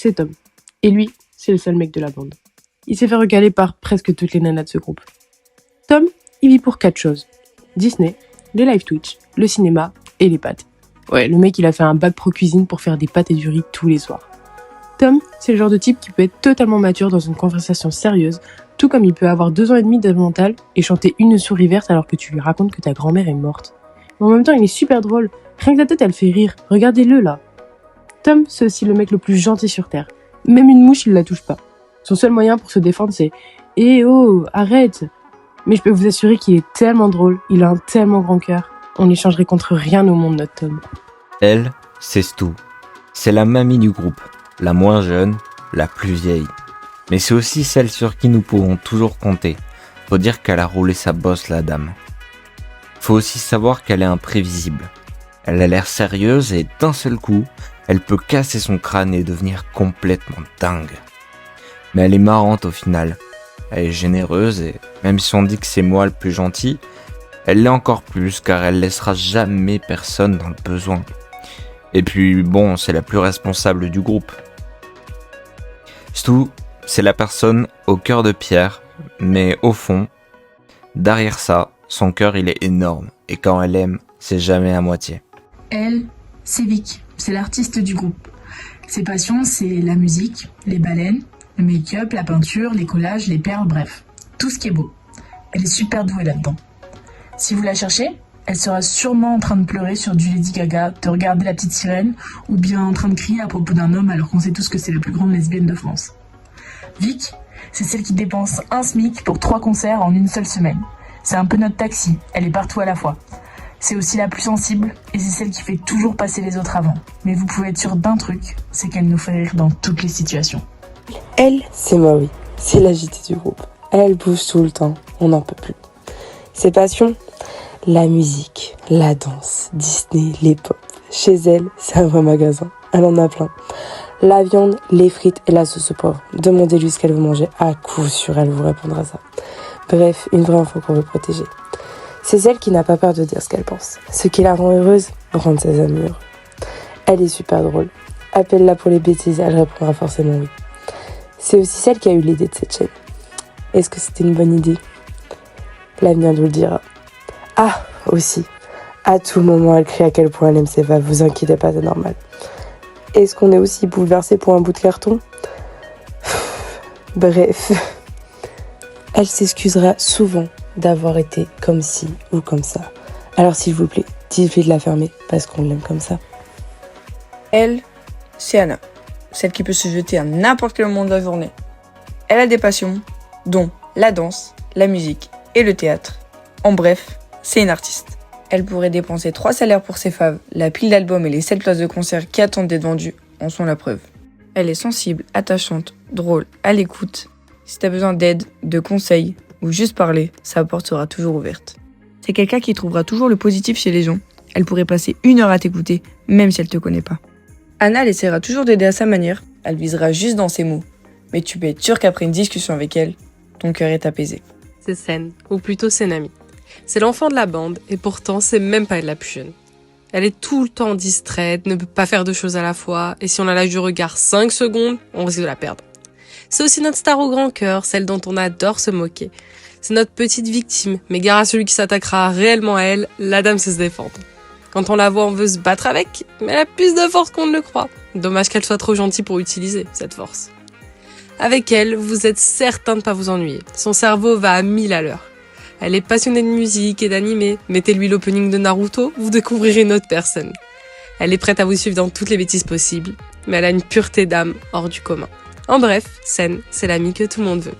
c'est Tom. Et lui, c'est le seul mec de la bande. Il s'est fait recaler par presque toutes les nanas de ce groupe. Tom, il vit pour 4 choses. Disney, les live Twitch, le cinéma et les pâtes. Ouais, le mec, il a fait un bac pro cuisine pour faire des pâtes et du riz tous les soirs. Tom, c'est le genre de type qui peut être totalement mature dans une conversation sérieuse, tout comme il peut avoir 2 ans et demi de mental et chanter une souris verte alors que tu lui racontes que ta grand-mère est morte. Mais en même temps, il est super drôle. Rien que ta tête, elle fait rire. Regardez-le, là. Tom, c'est aussi le mec le plus gentil sur Terre. Même une mouche, il la touche pas. Son seul moyen pour se défendre, c'est « Eh oh, arrête !» Mais je peux vous assurer qu'il est tellement drôle, il a un tellement grand cœur. On l'échangerait contre rien au monde, notre Tom. Elle, c'est Stu. C'est la mamie du groupe. La moins jeune, la plus vieille. Mais c'est aussi celle sur qui nous pouvons toujours compter. Faut dire qu'elle a roulé sa bosse, la dame. Faut aussi savoir qu'elle est imprévisible. Elle a l'air sérieuse et d'un seul coup, elle peut casser son crâne et devenir complètement dingue. Mais elle est marrante au final. Elle est généreuse et même si on dit que c'est moi le plus gentil, elle l'est encore plus car elle laissera jamais personne dans le besoin. Et puis bon, c'est la plus responsable du groupe. Stu, c'est la personne au cœur de pierre, mais au fond, derrière ça, son cœur il est énorme. Et quand elle aime, c'est jamais à moitié. Elle, c'est Vic, c'est l'artiste du groupe. Ses passions, c'est la musique, les baleines, le make-up, la peinture, les collages, les perles, bref, tout ce qui est beau. Elle est super douée là-dedans. Si vous la cherchez, elle sera sûrement en train de pleurer sur du Lady Gaga, de regarder La Petite Sirène, ou bien en train de crier à propos d'un homme alors qu'on sait tous que c'est la plus grande lesbienne de France. Vic, c'est celle qui dépense 1 SMIC pour 3 concerts en une seule semaine. C'est un peu notre taxi, elle est partout à la fois. C'est aussi la plus sensible, et c'est celle qui fait toujours passer les autres avant. Mais vous pouvez être sûr d'un truc, c'est qu'elle nous fait rire dans toutes les situations. Elle, c'est Maui, c'est l'agitée du groupe. Elle bouge tout le temps, on n'en peut plus. Ses passions, la musique, la danse, Disney, les pop. Chez elle, c'est un vrai magasin, elle en a plein. La viande, les frites et la sauce au poivre. Demandez-lui ce qu'elle veut manger, à coup sûr elle vous répondra ça. Bref, une vraie enfant qu'on veut protéger. C'est celle qui n'a pas peur de dire ce qu'elle pense. Ce qui la rend heureuse, rendre ses amis heureux. Elle est super drôle. Appelle-la pour les bêtises, elle répondra forcément oui. C'est aussi celle qui a eu l'idée de cette chaîne. Est-ce que c'était une bonne idée ? L'avenir nous le dira. Ah, aussi, à tout moment, elle crie à quel point elle aime ses vagues. Vous inquiétez pas, c'est normal. Est-ce qu'on est aussi bouleversé pour un bout de carton ? Bref, elle s'excusera souvent d'avoir été comme ci ou comme ça. Alors s'il vous plaît, dites-lui de la fermer parce qu'on l'aime comme ça. Elle, c'est Anna, celle qui peut se jeter à n'importe quel moment de la journée. Elle a des passions, dont la danse, la musique et le théâtre. En bref, c'est une artiste. Elle pourrait dépenser 3 salaires pour ses faves, la pile d'albums et les 7 places de concert qui attendent d'être vendues en sont la preuve. Elle est sensible, attachante, drôle, à l'écoute. Si t'as besoin d'aide, de conseils ou juste parler, sa porte sera toujours ouverte. C'est quelqu'un qui trouvera toujours le positif chez les gens. Elle pourrait passer 1 heure à t'écouter, même si elle te connaît pas. Anna, elle essaiera toujours d'aider à sa manière. Elle visera juste dans ses mots. Mais tu peux être sûr qu'après une discussion avec elle, ton cœur est apaisé. C'est Sen, ou plutôt Senami. C'est l'enfant de la bande, et pourtant, c'est même pas elle la plus jeune. Elle est tout le temps distraite, ne peut pas faire 2 choses à la fois, et si on la lâche du regard 5 secondes, on risque de la perdre. C'est aussi notre star au grand cœur, celle dont on adore se moquer. C'est notre petite victime, mais gare à celui qui s'attaquera réellement à elle, la dame sait se défendre. Quand on la voit, on veut se battre avec, mais elle a plus de force qu'on ne le croit. Dommage qu'elle soit trop gentille pour utiliser cette force. Avec elle, vous êtes certain de ne pas vous ennuyer. Son cerveau va à 1000 à l'heure. Elle est passionnée de musique et d'animé. Mettez-lui l'opening de Naruto, vous découvrirez une autre personne. Elle est prête à vous suivre dans toutes les bêtises possibles, mais elle a une pureté d'âme hors du commun. En bref, Sen, c'est l'amie que tout le monde veut.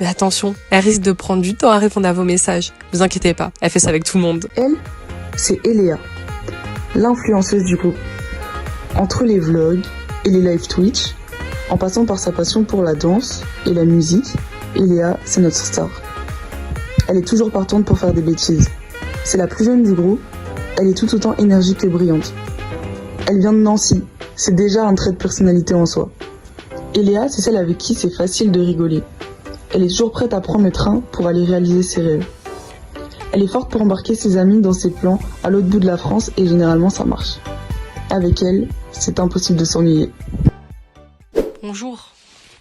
Mais attention, elle risque de prendre du temps à répondre à vos messages. Vous inquiétez pas, elle fait ça avec tout le monde. Elle, c'est Eléa, l'influenceuse du groupe. Entre les vlogs et les live Twitch, en passant par sa passion pour la danse et la musique, Eléa, c'est notre star. Elle est toujours partante pour faire des bêtises. C'est la plus jeune du groupe, elle est tout autant énergique que brillante. Elle vient de Nancy, c'est déjà un trait de personnalité en soi. Eléa, c'est celle avec qui c'est facile de rigoler. Elle est toujours prête à prendre le train pour aller réaliser ses rêves. Elle est forte pour embarquer ses amis dans ses plans à l'autre bout de la France et généralement ça marche. Avec elle, c'est impossible de s'ennuyer. bonjour,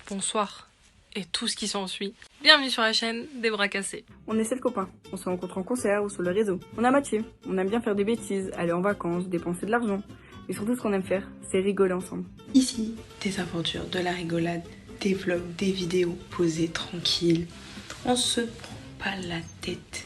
bonsoir et tout ce qui s'ensuit. Bienvenue sur la chaîne des bras cassés. On est 7 copains, on se rencontre en concert ou sur le réseau. On a matché, on aime bien faire des bêtises, aller en vacances, dépenser de l'argent. Et surtout ce qu'on aime faire, c'est rigoler ensemble. Ici, des aventures, de la rigolade, des vlogs, des vidéos posées tranquilles. On se prend pas la tête.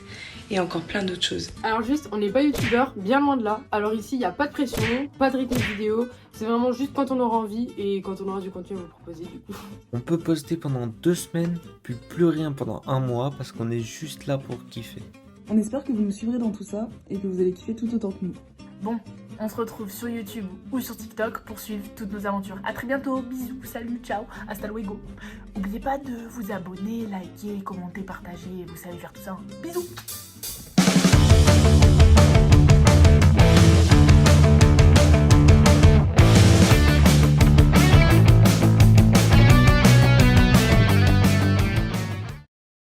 Et encore plein d'autres choses. Alors juste, on n'est pas youtubeur, bien loin de là. Alors ici, il n'y a pas de pression, pas de rythme de vidéo. C'est vraiment juste quand on aura envie et quand on aura du contenu à vous proposer du coup. On peut poster pendant 2 semaines, puis plus rien pendant 1 mois parce qu'on est juste là pour kiffer. On espère que vous nous suivrez dans tout ça et que vous allez kiffer tout autant que nous. Bon, on se retrouve sur YouTube ou sur TikTok pour suivre toutes nos aventures. A très bientôt, bisous, salut, ciao, hasta luego. N'oubliez pas de vous abonner, liker, commenter, partager, vous savez faire tout ça. Bisous.